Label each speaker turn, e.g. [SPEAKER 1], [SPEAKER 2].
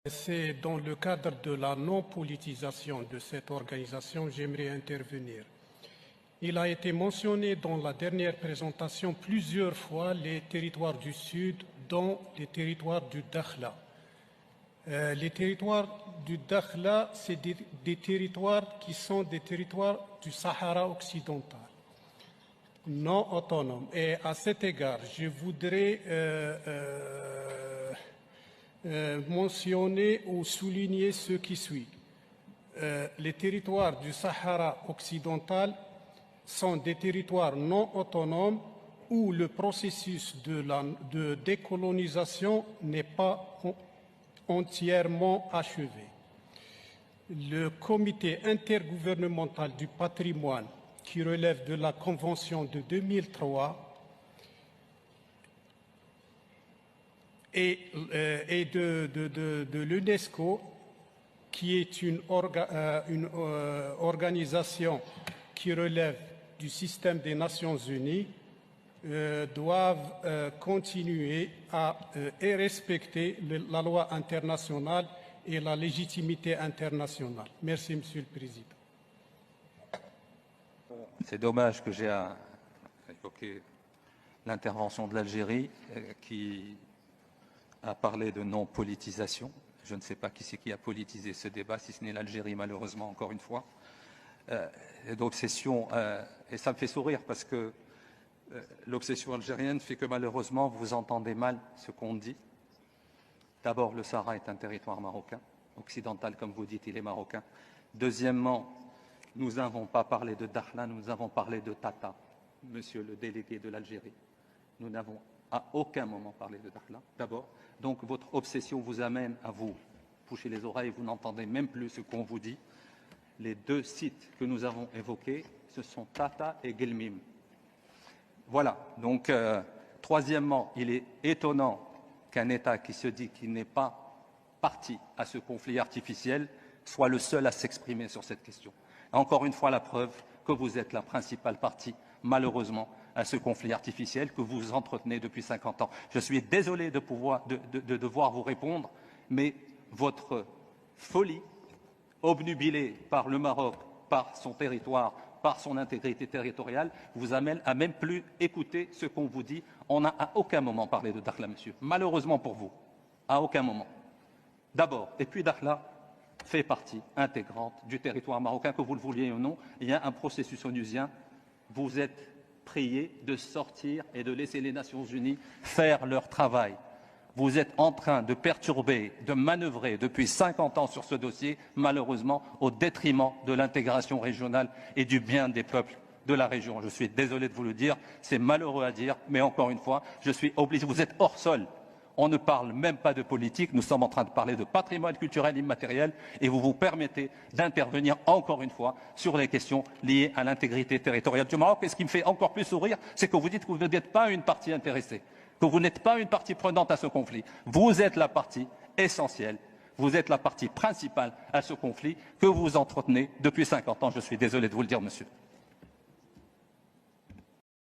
[SPEAKER 1] C'est dans le cadre de la non-politisation de cette organisation que j'aimerais intervenir. Il a été mentionné dans la dernière présentation plusieurs fois les territoires du Sud, dont les territoires du Dakhla. Les territoires du Dakhla, c'est des territoires qui sont des territoires du Sahara occidental, non autonomes. Et à cet égard, je voudrais mentionner ou souligner ce qui suit. Les territoires du Sahara occidental sont des territoires non autonomes où le processus de décolonisation n'est pas entièrement achevé. Le comité intergouvernemental du patrimoine, qui relève de la Convention de 2003, et de l'UNESCO, qui est une organisation qui relève du système des Nations Unies, doivent continuer et respecter la loi internationale et la légitimité internationale. Merci, Monsieur le Président.
[SPEAKER 2] C'est dommage que j'ai à évoquer l'intervention de l'Algérie qui a parlé de non-politisation. Je ne sais pas qui c'est qui a politisé ce débat, si ce n'est l'Algérie, malheureusement, encore une fois. D'obsession, et ça me fait sourire parce que l'obsession algérienne fait que malheureusement vous entendez mal ce qu'on dit. D'abord, le Sahara est un territoire marocain, occidental comme vous dites, il est marocain. Deuxièmement, nous n'avons pas parlé de Dakhla, nous avons parlé de Tata, monsieur le délégué de l'Algérie. Nous n'avons à aucun moment parlé de Dakhla, d'abord. Donc votre obsession vous amène à vous boucher les oreilles, vous n'entendez même plus ce qu'on vous dit. Les deux sites que nous avons évoqués, ce sont Tata et Guelmim. Voilà. Donc, troisièmement, il est étonnant qu'un État qui se dit qu'il n'est pas parti à ce conflit artificiel soit le seul à s'exprimer sur cette question. Encore une fois, la preuve que vous êtes la principale partie, malheureusement, à ce conflit artificiel que vous entretenez depuis 50 ans. Je suis désolé de devoir vous répondre, mais votre folie, obnubilée par le Maroc, par son territoire, par son intégrité territoriale, vous amène à même plus écouter ce qu'on vous dit. On n'a à aucun moment parlé de Dakhla, monsieur. Malheureusement pour vous, à aucun moment. D'abord, et puis Dakhla fait partie intégrante du territoire marocain, que vous le vouliez ou non. Il y a un processus onusien. Vous êtes prié de sortir et de laisser les Nations Unies faire leur travail. Vous êtes en train de perturber, de manœuvrer depuis 50 ans sur ce dossier, malheureusement, au détriment de l'intégration régionale et du bien des peuples de la région. Je suis désolé de vous le dire, c'est malheureux à dire, mais encore une fois, je suis obligé. Vous êtes hors sol. On ne parle même pas de politique, nous sommes en train de parler de patrimoine culturel immatériel et vous vous permettez d'intervenir encore une fois sur les questions liées à l'intégrité territoriale du Maroc. Et ce qui me fait encore plus sourire, c'est que vous dites que vous n'êtes pas une partie intéressée, que vous n'êtes pas une partie prenante à ce conflit. Vous êtes la partie essentielle, vous êtes la partie principale à ce conflit que vous entretenez depuis 50 ans. Je suis désolé de vous le dire, monsieur.